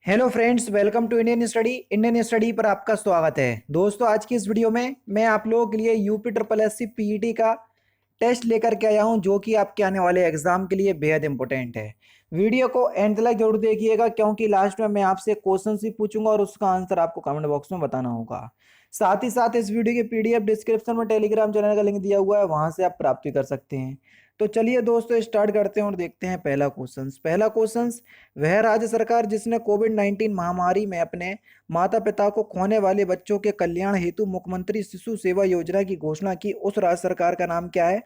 Hello friends, welcome to Indian study पर आपका स्वागत है। दोस्तों, आज की इस वीडियो में मैं आप लोगों के लिए UP triple S C PET का टेस्ट लेकर के आया हूं, जो कि आपके आने वाले एग्जाम के लिए बेहद इंपॉर्टेंट है। वीडियो को एंड तक जरूर देखिएगा, क्योंकि लास्ट में मैं आपसे क्वेश्चन भी पूछूंगा और उसका आंसर आपको कमेंट बॉक्स में बताना होगा। साथ ही साथ इस वीडियो की पीडीएफ डिस्क्रिप्शन में टेलीग्राम चैनल का लिंक दिया हुआ है, वहां से आप प्राप्ति कर सकते हैं। तो चलिए दोस्तों, स्टार्ट करते हैं और देखते हैं पहला क्वेश्चन। वह राज्य सरकार जिसने कोविड-19 महामारी में अपने माता पिता को खोने वाले बच्चों के कल्याण हेतु मुख्यमंत्री शिशु सेवा योजना की घोषणा की, उस राज्य सरकार का नाम क्या है?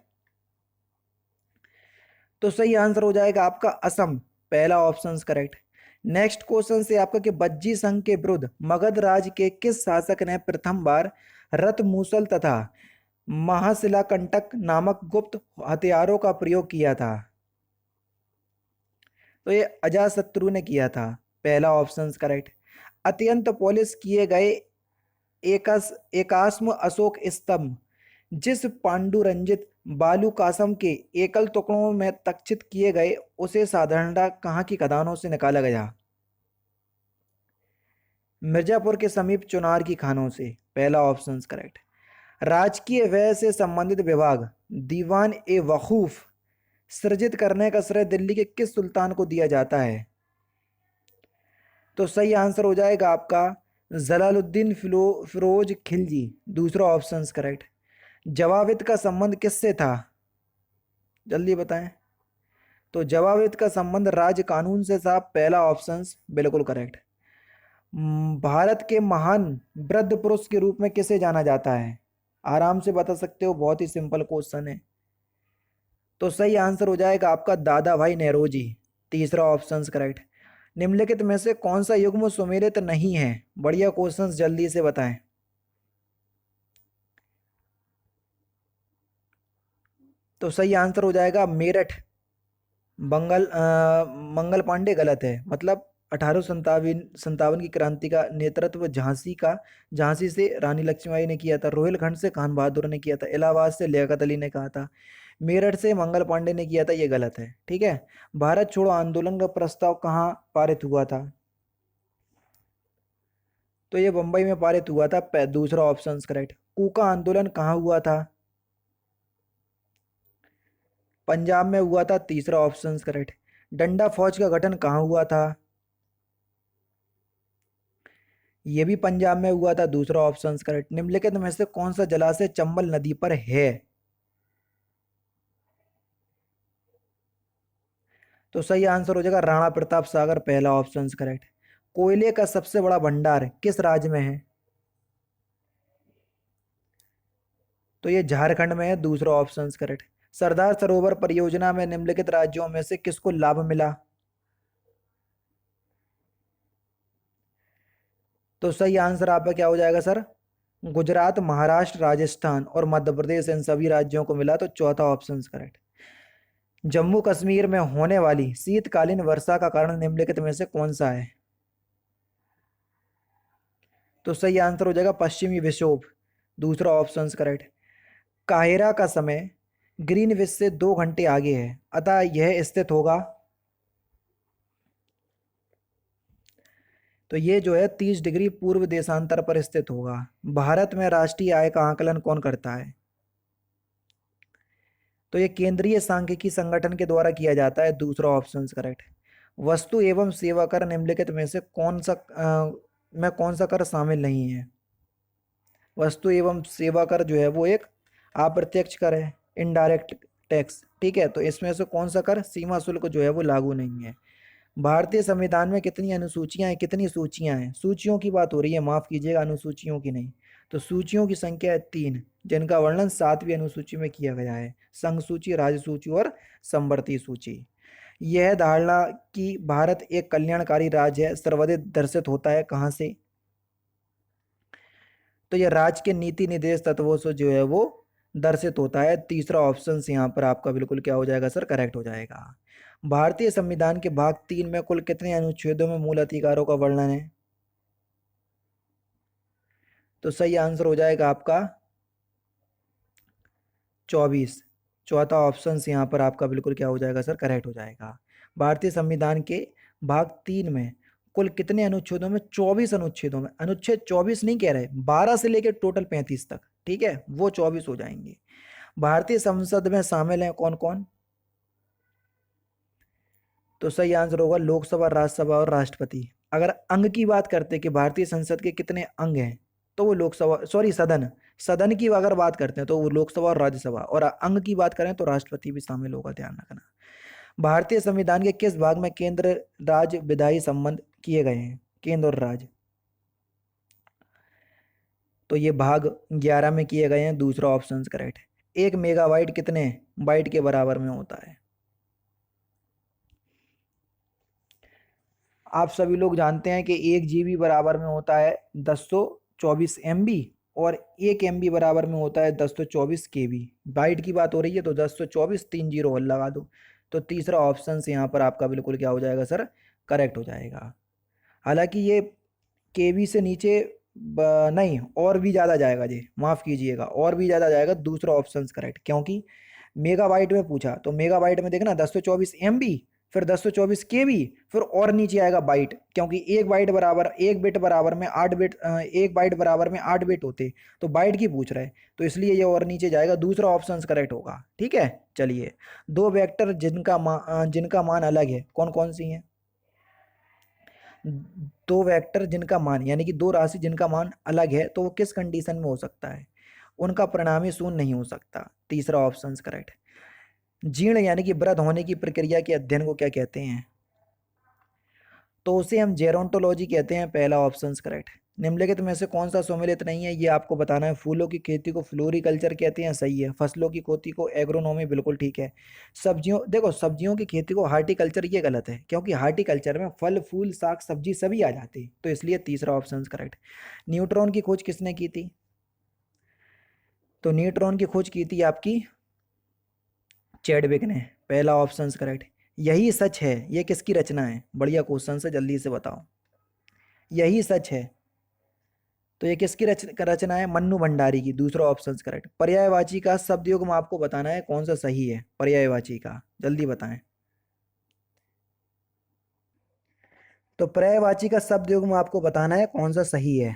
तो सही आंसर हो जाएगा आपका असम। पहला ऑप्शन करेक्ट। नेक्स्ट क्वेश्चन से आपका कि बज्जी संघ के विरुद्ध मगध राज के किस शासक ने प्रथम बार रथ मूसल तथा महाशिलाकंटक नामक गुप्त हथियारों का प्रयोग किया था? तो ये अजातशत्रु ने किया था। पहला ऑप्शन करेक्ट। अत्यंत पॉलिश किए गए एकास्म अशोक स्तंभ जिस पांडुरंजित बालूकासम के एकल टुकड़ों में तक्षित किए गए, उसे साधारणतः कहाँ की खदानों से निकाला गया? मिर्जापुर के समीप चुनार की खानों से। पहला ऑप्शन करेक्ट। राजकीय व्यय से संबंधित विभाग दीवान ए वकूफ सृजित करने का श्रेय दिल्ली के किस सुल्तान को दिया जाता है? तो सही आंसर हो जाएगा आपका जलालुद्दीन फिरोज खिलजी। दूसरा ऑप्शन करेक्ट। जवाबित का संबंध किससे था? जल्दी बताएं। तो जवाबित का संबंध राज कानून से था। पहला ऑप्शन बिल्कुल करेक्ट। भारत के महान वृद्ध पुरुष के रूप में किसे जाना जाता है? आराम से बता सकते हो, बहुत ही सिंपल क्वेश्चन है। तो सही आंसर हो जाएगा आपका दादा भाई नेहरूजी। तीसरा ऑप्शन करेक्ट। निम्नलिखित में से कौन सा युग्म सुमेलित नहीं है? बढ़िया क्वेश्चंस, जल्दी से बताएं। तो सही आंसर हो जाएगा मेरठ। मंगल पांडे गलत है। मतलब 1857 की क्रांति का नेतृत्व झांसी से रानी लक्ष्मीबाई ने किया था। रोहिलखंड से खान बहादुर ने किया था। इलाहाबाद से लियाकत अली ने कहा था। मेरठ से मंगल पांडे ने किया था। ये गलत है, ठीक है। भारत छोड़ो आंदोलन का प्रस्ताव कहाँ पारित हुआ था? तो ये बंबई में पारित हुआ था। दूसरा ऑप्शन करेक्ट। कूका आंदोलन कहाँ हुआ था? पंजाब में हुआ था। तीसरा ऑप्शन करेक्ट। डंडा फौज का गठन कहाँ हुआ था? ये भी पंजाब में हुआ था। दूसरा ऑप्शन करेक्ट। निम्नलिखित में से कौन सा जलाशय चंबल नदी पर है? तो सही आंसर हो जाएगा राणा प्रताप सागर। पहला ऑप्शन करेक्ट। कोयले का सबसे बड़ा भंडार किस राज्य में है? तो ये झारखंड में है। दूसरा ऑप्शन करेक्ट। सरदार सरोवर परियोजना में निम्नलिखित राज्यों में से किसको लाभ मिला? तो सही आंसर आपका क्या हो जाएगा सर? गुजरात, महाराष्ट्र, राजस्थान और मध्य प्रदेश, इन सभी राज्यों को मिला। तो चौथा ऑप्शन करेक्ट। जम्मू कश्मीर में होने वाली शीतकालीन वर्षा का कारण निम्नलिखित में से कौन सा है? तो सही आंसर हो जाएगा पश्चिमी विक्षोभ। दूसरा ऑप्शन करेक्ट। काहिरा का समय ग्रीनविच से 2 घंटे आगे है, अतः यह स्थित होगा। तो ये जो है 30 डिग्री पूर्व देशांतर पर स्थित होगा। भारत में राष्ट्रीय आय का आकलन कौन करता है? तो ये केंद्रीय सांख्यिकी संगठन के द्वारा किया जाता है। दूसरा ऑप्शन करेक्ट। वस्तु एवं सेवा कर निम्नलिखित में से कौन सा कर शामिल नहीं है? वस्तु एवं सेवा कर जो है वो एक अप्रत्यक्ष कर है, इनडायरेक्ट टैक्स, ठीक है। तो इसमें से कौन सा कर सीमा शुल्क जो है वो लागू नहीं है। भारतीय संविधान में कितनी अनुसूचियां हैं, कितनी सूचियां हैं? सूचियों की बात हो रही है, माफ कीजिएगा, अनुसूचियों की नहीं। तो सूचियों की संख्या है 3, जिनका वर्णन 7वीं अनुसूची में किया गया है। संघ सूची, राज्य सूची और संवर्ती सूची। यह धारणा कि भारत एक कल्याणकारी राज्य है सर्वाधिक दर्शित होता है कहाँ से? तो यह राज्य के नीति निर्देश तत्वों से जो है वो दर्शित होता है। तीसरा ऑप्शन यहाँ पर आपका बिल्कुल क्या हो जाएगा सर? करेक्ट हो जाएगा। भारतीय संविधान के भाग 3 में कुल कितने अनुच्छेदों में मूल अधिकारों का वर्णन है? तो सही आंसर हो जाएगा आपका 24। चौथा ऑप्शन यहाँ पर आपका बिल्कुल क्या हो जाएगा सर? करेक्ट हो जाएगा। भारतीय संविधान के भाग 3 में कुल कितने अनुच्छेदों में? 24 अनुच्छेदों में। अनुच्छेद 24 नहीं कह रहे, 12 से लेकर टोटल 35 तक, ठीक है, वो 24 हो जाएंगे। भारतीय संसद में शामिल हैं कौन कौन? तो सही आंसर होगा लोकसभा, राज्यसभा और राष्ट्रपति। अगर अंग की बात करते हैं कि भारतीय संसद के कितने अंग हैं, तो वो लोकसभा, सॉरी सदन, सदन की अगर बात करते हैं तो वो लोकसभा और राज्यसभा, और अंग की बात करें तो राष्ट्रपति भी शामिल होगा, ध्यान रखना। भारतीय संविधान के किस भाग में केंद्र राज्य विधायी संबंध किए गए हैं? केंद्र और राज्य, तो ये भाग 11 में किए गए हैं, दूसरा ऑप्शन करेक्ट है। 1 मेगाबाइट कितने बाइट के बराबर में होता है? आप सभी लोग जानते हैं कि 1 GB बराबर में होता है 1024 MB, और 1 MB बराबर में होता है 1024 KB। बाइट की बात हो रही है तो 1024 3 जीरो और लगा दो, तो तीसरा ऑप्शन से यहाँ पर आपका बिल्कुल क्या हो जाएगा सर? करेक्ट हो जाएगा। हालांकि ये केबी से नीचे नहीं, और भी ज़्यादा जाएगा जी, माफ़ कीजिएगा, और भी ज़्यादा जाएगा, दूसरा ऑप्शन करेक्ट, क्योंकि मेगाबाइट में पूछा तो मेगाबाइट में देखना 1024 MB, फिर 1024 KB, फिर और नीचे आएगा बाइट, क्योंकि एक बाइट बराबर, एक बिट बराबर में 8 बिट, एक बाइट बराबर में 8 बिट होते, तो बाइट की पूछ रहे, तो इसलिए ये और नीचे जाएगा, दूसरा ऑप्शन करेक्ट होगा। ठीक है, चलिए, दो वेक्टर जिनका मान अलग है, कौन कौन सी हैं? दो वेक्टर जिनका मान, यानी कि दो राशि जिनका मान अलग है, तो वो किस कंडीशन में हो सकता है? उनका परिणामी शून्य नहीं हो सकता, तीसरा ऑप्शन करेक्ट। जीर्ण यानी कि वृद्ध होने की प्रक्रिया के अध्ययन को क्या कहते हैं? तो उसे हम जेरोंटोलॉजी कहते हैं, पहला ऑप्शन करेक्ट। निम्नलिखित में से कौन सा सम्मिलित नहीं है, ये आपको बताना है। फूलों की खेती को फ्लोरिकल्चर कहते हैं, सही है। फसलों की खेती को एग्रोनॉमी, बिल्कुल ठीक है। सब्जियों, देखो सब्जियों की खेती को हार्टिकल्चर, ये गलत है, क्योंकि हार्टिकल्चर में फल फूल साग सब्जी सभी आ जाते हैं, तो इसलिए तीसरा ऑप्शन करेक्ट। न्यूट्रॉन की खोज किसने की थी? तो न्यूट्रॉन की खोज की थी आपकी चैडविक ने, पहला ऑप्शन करेक्ट। यही सच है, ये किसकी रचना है? बढ़िया क्वेश्चन से, जल्दी से बताओ। यही सच है, तो ये किसकी रचना है? मन्नू भंडारी की, दूसरा ऑप्शन करेक्ट। पर्यायवाची का शब्द युग्म आपको बताना है कौन सा सही है, पर्यायवाची का, जल्दी बताएं। तो पर्यायवाची का शब्द युग्म आपको बताना है कौन सा सही है।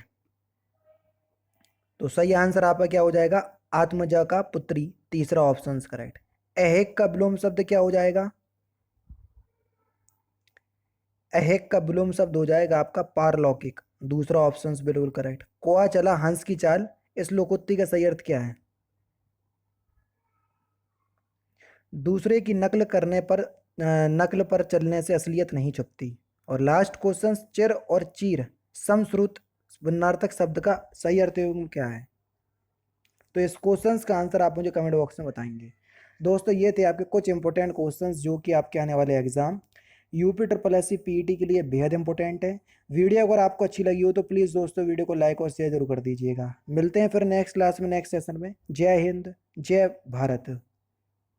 तो सही आंसर आपका क्या हो जाएगा? आत्मजा का पुत्री, तीसरा ऑप्शन करेक्ट। अहेक का विलोम शब्द क्या हो जाएगा? अहेक का विलोम शब्द हो जाएगा आपका पारलौकिक, दूसरा ऑप्शन बिल्कुल करेक्ट। कोआ चला हंस की चाल, इस लोकोक्ति का सही अर्थ क्या है? दूसरे की नकल करने पर, नकल पर चलने से असलियत नहीं छुपती। और लास्ट क्वेश्चन, चिर और चीर समश्रुत विन्नार्थक शब्द का सही अर्थ क्या है? तो इस क्वेश्चन का आंसर आप मुझे कमेंट बॉक्स में बताएंगे। दोस्तों, ये थे आपके कुछ इंपॉर्टेंट क्वेश्चंस जो कि आपके आने वाले exam UP triple S C PET के लिए बेहद इंपॉर्टेंट है। वीडियो अगर आपको अच्छी लगी हो तो प्लीज़ दोस्तों वीडियो को लाइक और शेयर जरूर कर दीजिएगा। मिलते हैं फिर नेक्स्ट क्लास में, नेक्स्ट सेशन में। जय हिंद, जय भारत।